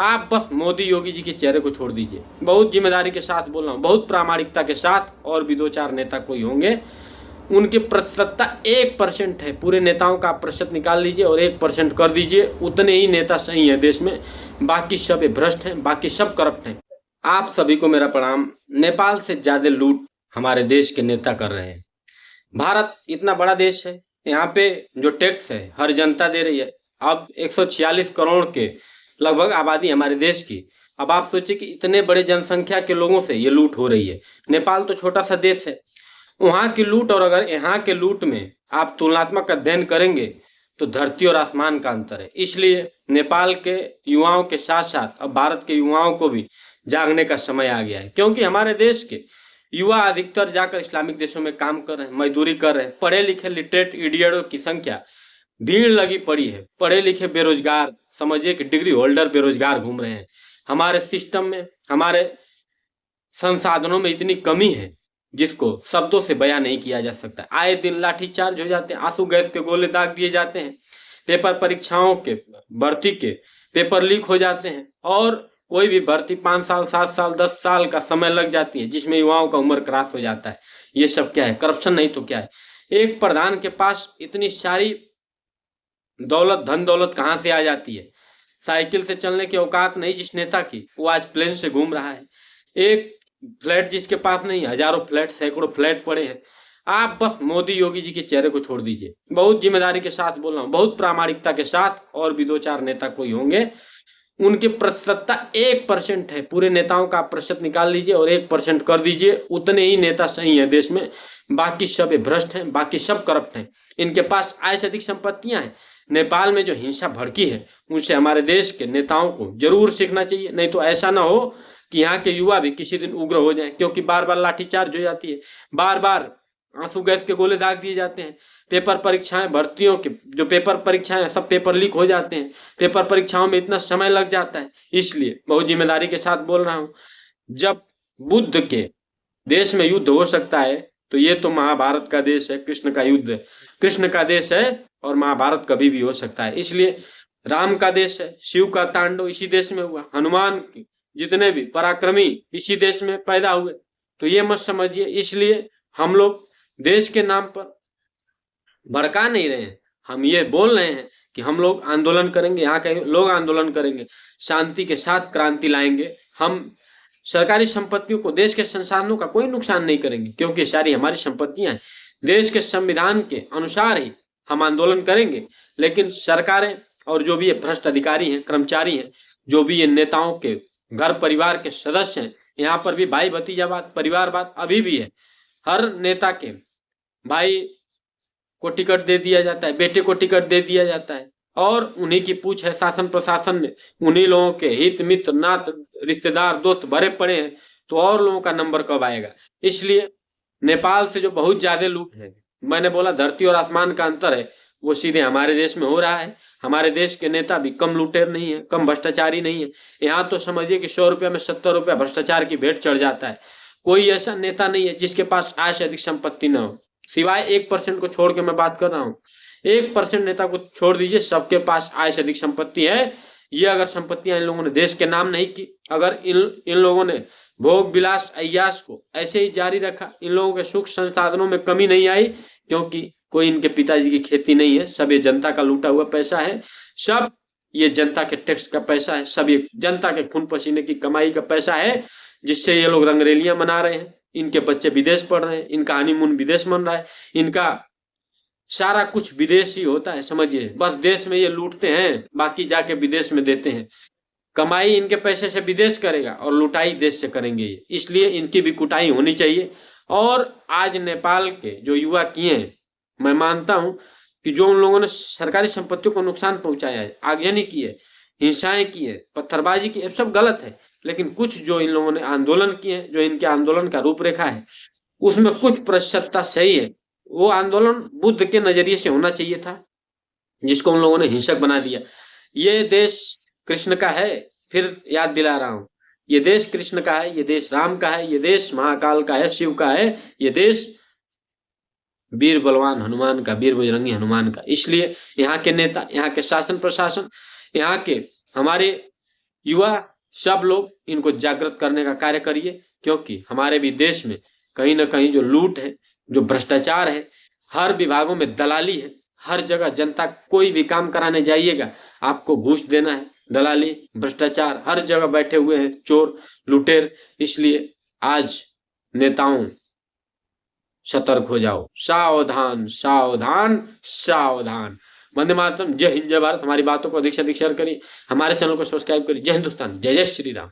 आप बस मोदी योगी जी के चेहरे को छोड़ दीजिए। बहुत जिम्मेदारी के साथ बोल रहा हूँ, बहुत प्रामाणिकता के साथ। और भी 2-4 नेता कोई होंगे, उनकी प्रतिशतता 1% है। पूरे नेताओं का आप प्रतिशत निकाल लीजिए और 1% कर दीजिए, उतने ही नेता सही है देश में। बाकी सब भ्रष्ट हैं, बाकी सब करप्ट हैं। आप सभी को मेरा प्रणाम। नेपाल से ज्यादा लूट हमारे देश के नेता कर रहे हैं। भारत इतना बड़ा देश है, यहाँ पे जो टैक्स है हर जनता दे रही है। अब 146 करोड़ के लगभग आबादी हमारे देश की। अब आप सोचिए कि इतने बड़े जनसंख्या के लोगों से ये लूट हो रही है। नेपाल तो छोटा सा देश है, वहां की लूट और अगर यहाँ के लूट में आप तुलनात्मक अध्ययन करेंगे तो धरती और आसमान का अंतर है। इसलिए नेपाल के युवाओं के साथ साथ अब भारत के युवाओं को भी जागने का समय आ गया है, क्योंकि हमारे देश के युवा अधिकतर जाकर इस्लामिक देशों में काम कर रहे हैं, मजदूरी कर रहे हैं। पढ़े लिखे लिटरेट इडियटों की संख्या भीड़ लगी पड़ी है। पढ़े लिखे बेरोजगार, समझिए कि डिग्री होल्डर बेरोजगार घूम रहे हैं। हमारे सिस्टम में, हमारे संसाधनों में इतनी कमी है जिसको शब्दों से बयां नहीं किया जा सकता। आए दिन लाठीचार्ज हो जाते हैं, आंसू गैस के गोले दाग दिए जाते हैं, पेपर परीक्षाओं के भर्ती के पेपर लीक हो जाते हैं, और कोई भी भर्ती 5 साल 7 साल 10 साल का समय लग जाती है, जिसमें युवाओं का उम्र क्रॉस हो जाता है। ये सब क्या है? करप्शन नहीं तो क्या है? एक प्रधान के पास इतनी सारी दौलत, धन दौलत कहाँ से आ जाती है? साइकिल से चलने की औकात नहीं जिस नेता की, वो आज प्लेन से घूम रहा है। एक फ्लैट जिसके पास नहीं, हजारों फ्लैट, सैकड़ों फ्लैट पड़े हैं। आप बस मोदी योगी जी के चेहरे को छोड़ दीजिए। बहुत जिम्मेदारी के साथ बोल रहा हूँ, बहुत प्रामाणिकता के साथ। और भी 2-4 नेता कोई होंगे, उनकी प्रतिशतता 1% है। पूरे नेताओं का आप प्रतिशत निकाल लीजिए और 1% कर दीजिए, उतने ही नेता सही है देश में। बाकी सब भ्रष्ट हैं, बाकी सब करप्ट हैं। इनके पास आय से अधिक संपत्तियां हैं। नेपाल में जो हिंसा भड़की है, उनसे हमारे देश के नेताओं को जरूर सीखना चाहिए। नहीं तो ऐसा ना हो कि यहाँ के युवा भी किसी दिन उग्र हो जाएं, क्योंकि बार बार लाठीचार्ज हो जाती है, बार बार आंसू गैस के गोले दाग दिए जाते हैं। पेपर परीक्षाएं, भर्तियों के जो पेपर परीक्षाएं, सब पेपर लीक हो जाते हैं। पेपर परीक्षाओं में इतना समय लग जाता है। इसलिए बहुत जिम्मेदारी के साथ बोल रहा हूँ, जब बुद्ध के देश में युद्ध हो सकता है तो ये तो महाभारत का देश है, कृष्ण का युद्ध, कृष्ण का देश है, और महाभारत कभी भी हो सकता है। इसलिए राम का देश है, शिव का तांडव इसी देश में हुआ, हनुमान के जितने भी पराक्रमी इसी देश में पैदा हुए। तो ये मत समझिए। इसलिए हम लोग देश के नाम पर भड़का नहीं रहे हैं, हम ये बोल रहे हैं कि हम लोग आंदोलन करेंगे, यहाँ के लोग आंदोलन करेंगे, शांति के साथ क्रांति लाएंगे। हम सरकारी संपत्तियों को, देश के संसाधनों का कोई नुकसान नहीं करेंगे, क्योंकि सारी हमारी संपत्तियां हैं। देश के संविधान के अनुसार ही हम आंदोलन करेंगे। लेकिन सरकारें और जो भी ये भ्रष्ट अधिकारी हैं, कर्मचारी हैं, जो भी ये नेताओं के घर परिवार के सदस्य हैं, यहाँ पर भी भाई भतीजावाद, परिवारवाद अभी भी है। हर नेता के भाई को टिकट दे दिया जाता है, बेटे को टिकट दे दिया जाता है, और उन्हीं की पूछ है शासन प्रशासन में। उन्हीं लोगों के हित मित्र नात रिश्तेदार दोस्त भरे पड़े हैं, तो और लोगों का नंबर कब आएगा? इसलिए नेपाल से जो बहुत ज्यादा लूट है, मैंने बोला धरती और आसमान का अंतर है, वो सीधे हमारे देश में हो रहा है। हमारे देश के नेता भी कम लुटेर नहीं है, कम भ्रष्टाचारी नहीं है। यहाँ तो समझिए कि 100 रुपया में 70 रुपया भ्रष्टाचार की भेंट चढ़ जाता है। कोई ऐसा नेता नहीं है जिसके पास आय से अधिक संपत्ति न हो, सिवाय 1% को छोड़ के मैं बात कर रहा हूँ। 1% नेता को छोड़ दीजिए, सबके पास आय से अधिक संपत्ति है। ये अगर संपत्तियां इन लोगों ने देश के नाम नहीं की, अगर इन लोगों ने भोग विलास अय्यास को ऐसे ही जारी रखा, इन लोगों के सुख संसाधनों में कमी नहीं आई, क्योंकि कोई इनके पिताजी की खेती नहीं है, सब ये जनता का लूटा हुआ पैसा है, सब ये जनता के टैक्स का पैसा है, सब ये जनता के खून पसीने की कमाई का पैसा है, जिससे ये लोग रंगरेलियां मना रहे हैं। इनके बच्चे विदेश पढ़ रहे हैं, इनका हनीमून विदेश बन रहा है, इनका सारा कुछ विदेश ही होता है। समझिए, बस देश में ये लूटते हैं, बाकी जाके विदेश में देते हैं। कमाई इनके पैसे से विदेश करेगा और लुटाई देश से करेंगे ये। इसलिए इनकी भी कुटाई होनी चाहिए। और आज नेपाल के जो युवा किए हैं, मैं मानता हूं कि जो उन लोगों ने सरकारी संपत्तियों को नुकसान पहुंचाया है, आगजनी की है, हिंसाएं की है, पत्थरबाजी की है, सब गलत है। लेकिन कुछ जो इन लोगों ने आंदोलन किए हैं, जो इनके आंदोलन का रूपरेखा है, उसमें कुछ प्रतिशतता सही है। वो आंदोलन बुद्ध के नजरिए से होना चाहिए था, जिसको उन लोगों ने हिंसक बना दिया। ये देश कृष्ण का है, फिर याद दिला रहा हूं, ये देश कृष्ण का है, ये देश राम का है, ये देश महाकाल का है, शिव का है, ये देश वीर बलवान हनुमान का, वीर बजरंगी हनुमान का। इसलिए यहाँ के नेता, यहाँ के शासन प्रशासन, यहाँ के हमारे युवा सब लोग इनको जागृत करने का कार्य करिए, क्योंकि हमारे भी देश में कहीं ना कहीं जो लूट है, जो भ्रष्टाचार है, हर विभागों में दलाली है, हर जगह जनता कोई भी काम कराने जाइएगा आपको घूस देना है, दलाली भ्रष्टाचार हर जगह बैठे हुए हैं चोर लुटेर। इसलिए आज नेताओं सतर्क हो जाओ, सावधान सावधान सावधान। वंदे मातरम, जय हिंद जय भारत। हमारी बातों को अधिक से अधिक शेयर करिए, हमारे चैनल को सब्सक्राइब करिए। जय हिंदुस्तान, जय जय श्री राम।